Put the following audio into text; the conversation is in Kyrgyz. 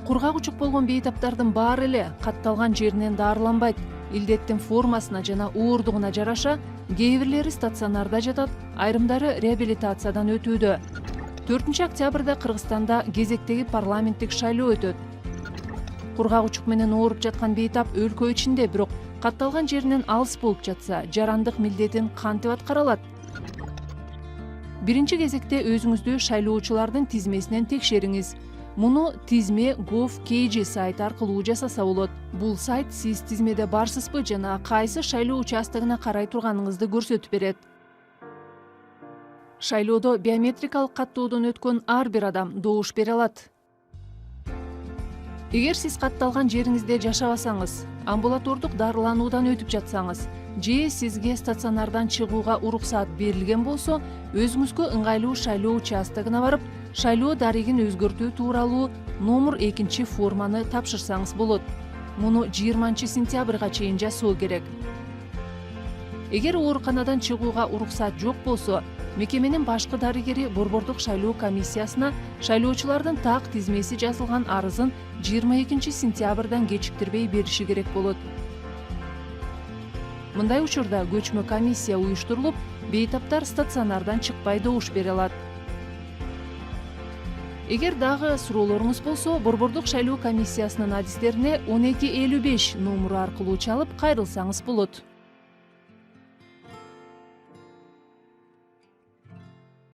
Кургак учук болгон бейтаптардын баары эле катталган жеринен дарыланбайт. Илдеттин формасына жана уурдугуна жараша кээ бирлери стационарда жатат, айрымдары реабилитациядан өтүүдө. 4-октябрда Кыргызстанда кезектеги парламенттик шайлоо өтөт. Кургак учук менен ооруп жаткан бейтап өлкө ичинде, бирок катталган жеринен алыс болуп жатса, жарандык милдетин кантип аткара алат? Биринчи кезекте өзүңүздү шайлоочулардын тизмесинен текшериңиз. Муну тизме gov.kg сайты аркылуу жасаса болот. Бул сайт сиз тизмеде барсызбы жана кайсы шайлоо участогуна карай турганыңызды көрсөтүп берет. Шайлоодо биометрикалык каттоодон өткөн ар бир адам добуш бере алат. Эгер сиз катталган жериңизде жашабасаңыз, амбулатордук дарылануудан өтүп жатсаңыз, же сизге стационардан чыгууга уруксаат берилген болсо, өзүңүзгө ыңгайлуу шайлоо участогуна барып, шайлоо дарегин өзгөртүү тууралуу номер 2 форманы тапшырсаңыз болот. Муну 20 сентябрга чейин жасоо керек. Эгер ооруканадан чыгууга уруксаат жок болсо, мекеменин башкы дарыгери борбордук шайлоо комиссиясына шайлоочулардын так тизмеси жазылган арызын 22 сентябрдан кечиктирбей бериши керек болот. Мындай учурда көчмө комиссия уюштурулуп, бейтаптар стационардан чыкпай добуш бере алат. Эгер дагы суроолоруңуз болсо, борбордук шайлоо комиссиясынын адистерине 1255 номуру аркылуу чалып кайрылсаңыз болот.